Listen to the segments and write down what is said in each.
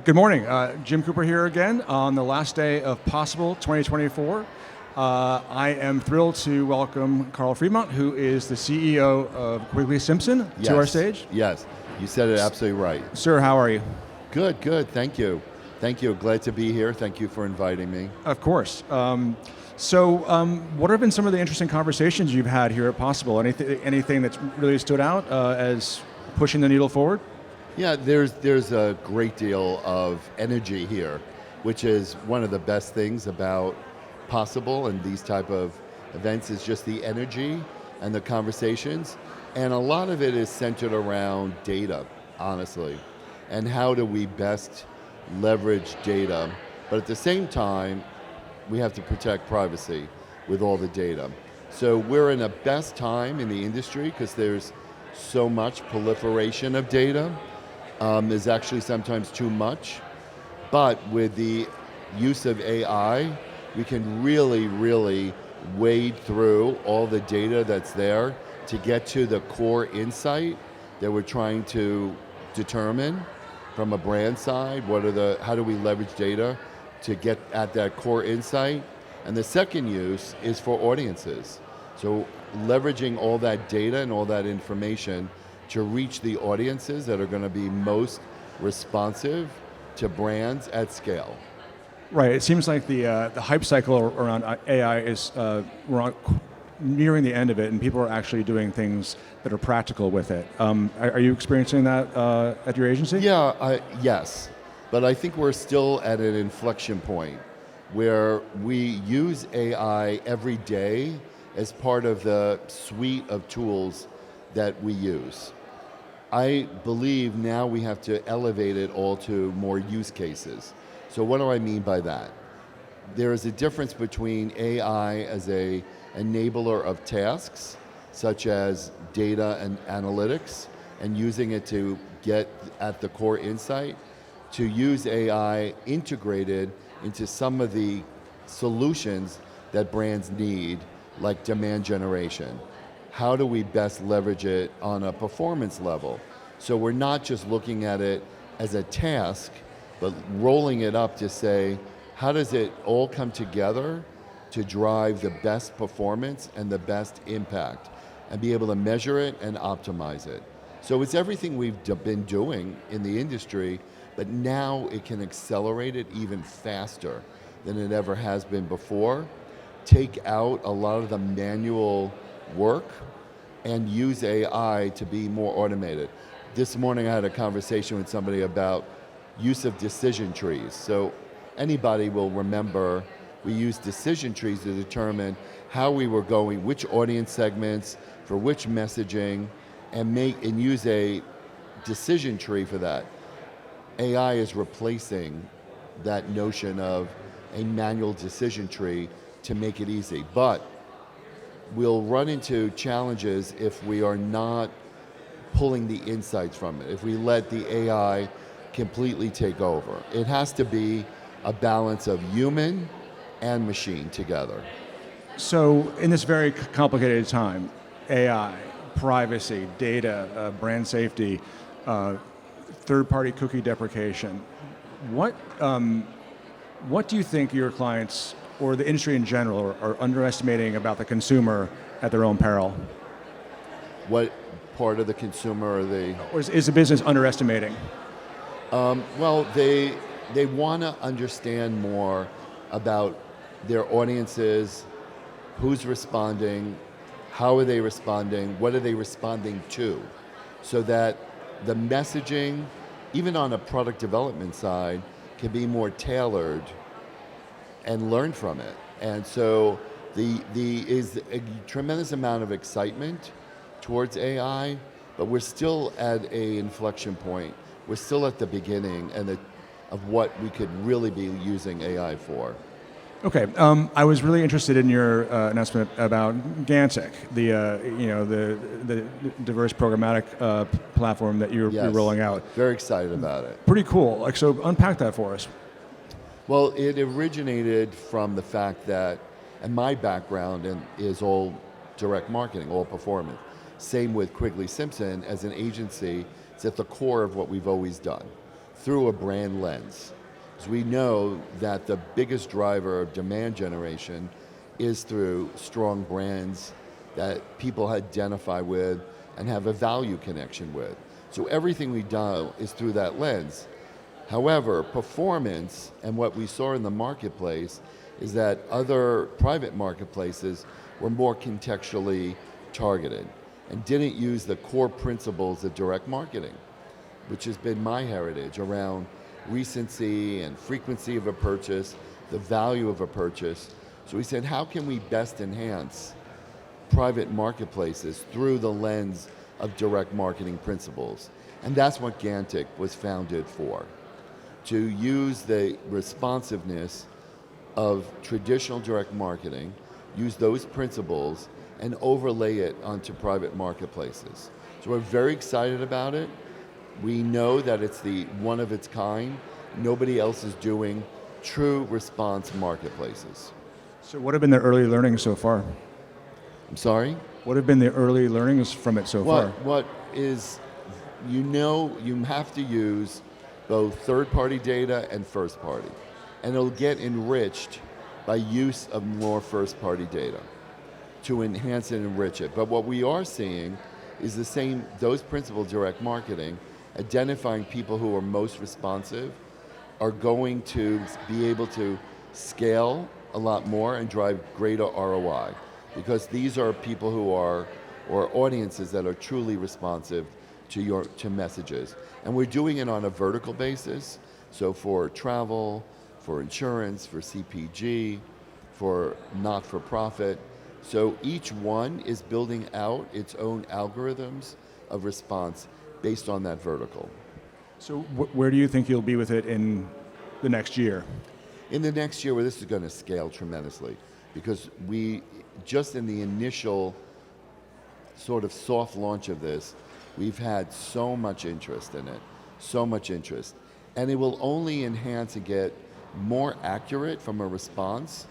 Good morning. Jim Cooper here again on the last day of Possible 2024. I am thrilled to welcome Carl Fremont, who is the CEO of Quigley-Simpson, to our stage. Yes, you said it absolutely right. Sir, how are you? Good, good. Thank you. Thank you. Glad to be here. Thank you for inviting me. Of course. What have been some of the interesting conversations you've had here at Possible? Anything that's really stood out as pushing the needle forward? Yeah, there's a great deal of energy here, which is one of the best things about Possible and these type of events is just the energy and the conversations. And a lot of it is centered around data, honestly, and how do we best leverage data. But at the same time, we have to protect privacy with all the data. So we're in a best time in the industry because there's so much proliferation of data. There's actually sometimes too much, but with the use of AI, we can really wade through all the data that's there to get to the core insight that we're trying to determine from a brand side. How do we leverage data to get at that core insight? And the second use is for audiences. So leveraging all that data and all that information to reach the audiences that are going to be most responsive to brands at scale. Right. It seems like the hype cycle around AI is we're nearing the end of it, and people are actually doing things that are practical with it. Are you experiencing that at your agency? Yeah. Yes, but I think we're still at an inflection point where we use AI every day as part of the suite of tools that we use. I believe now we have to elevate it all to more use cases. So what do I mean by that? There is a difference between AI as an enabler of tasks, such as data and analytics, and using it to get at the core insight, to use AI integrated into some of the solutions that brands need, like demand generation. How do we best leverage it on a performance level? So we're not just looking at it as a task, but rolling it up to say, how does it all come together to drive the best performance and the best impact, and be able to measure it and optimize it? So it's everything we've been doing in the industry, but now it can accelerate it even faster than it ever has been before, take out a lot of the manual work, and use AI to be more automated. This morning I had a conversation with somebody about use of decision trees. So anybody will remember we used decision trees to determine how we were going, which audience segments, for which messaging, and use a decision tree for that. AI is replacing that notion of a manual decision tree to make it easy. But we'll run into challenges if we are not pulling the insights from it, if we let the AI completely take over. It has to be a balance of human and machine together. So in this very complicated time, AI, privacy, data, brand safety, third-party cookie deprecation, what do you think your clients or the industry in general are underestimating about the consumer at their own peril? What part of the consumer are they? Or is the business underestimating? Well, they want to understand more about their audiences, who's responding, how are they responding, what are they responding to, so that the messaging, even on a product development side, can be more tailored and learn from it. And so is a tremendous amount of excitement towards AI, but we're still at an inflection point. We're still at the beginning of what we could really be using AI for. Okay, I was really interested in your announcement about Gantic, the diverse programmatic platform that you're rolling out. Very excited about it. Pretty cool. So unpack that for us. Well, it originated from the fact that, and my background is all direct marketing, all performance. Same with Quigley-Simpson as an agency. It's at the core of what we've always done. through a brand lens. So we know that the biggest driver of demand generation is through strong brands that people identify with and have a value connection with. So everything we do is through that lens. However, performance and what we saw in the marketplace is that other private marketplaces were more contextually targeted and didn't use the core principles of direct marketing, which has been my heritage around recency and frequency of a purchase, the value of a purchase. So we said, how can we best enhance private marketplaces through the lens of direct marketing principles? And that's what Gantic was founded for, to use the responsiveness of traditional direct marketing, use those principles, and overlay it onto private marketplaces. So we're very excited about it. We know that it's the one of its kind. Nobody else is doing true response marketplaces. So what have been the early learnings so far? I'm sorry? What have been the early learnings from it so far? What is, you have to use both third-party data and first-party. And it'll get enriched by use of more first-party data to enhance and enrich it. But what we are seeing is the same, those principles of direct marketing, identifying people who are most responsive, are going to be able to scale a lot more and drive greater ROI. Because these are people who are, or audiences that are truly responsive to messages. And we're doing it on a vertical basis. So for travel, for insurance, for CPG, for not-for-profit. So each one is building out its own algorithms of response based on that vertical. So where do you think you'll be with it in the next year? In the next year, well, this is going to scale tremendously because we, just in the initial sort of soft launch of this, we've had so much interest in it, so much interest. And it will only enhance and get more accurate from a response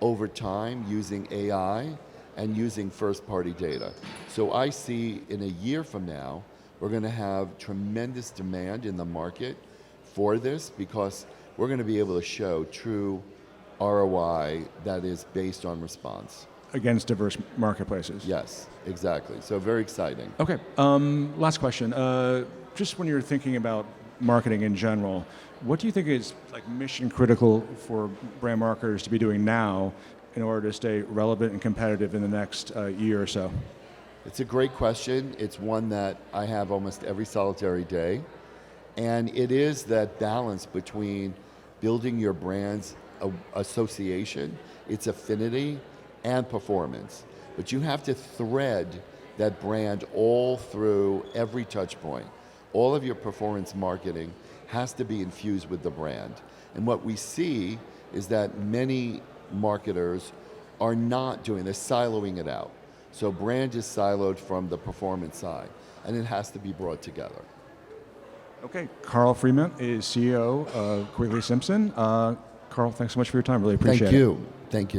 over time using AI and using first-party data. So I see in a year from now, we're going to have tremendous demand in the market for this because we're going to be able to show true ROI that is based on response. Against diverse marketplaces? Yes, exactly. So very exciting. Okay, last question. Just when you're thinking about marketing in general, what do you think is like mission critical for brand marketers to be doing now in order to stay relevant and competitive in the next year or so? It's a great question. It's one that I have almost every solitary day. And it is that balance between building your brand's association, its affinity, and performance. But you have to thread that brand all through every touch point. All of your performance marketing has to be infused with the brand. And what we see is that many marketers are not doing, they're siloing it out. So brand is siloed from the performance side, and it has to be brought together. Okay, Carl Fremont is CEO of Quigley-Simpson. Carl, thanks so much for your time. Really appreciate it. Thank you. Thank you.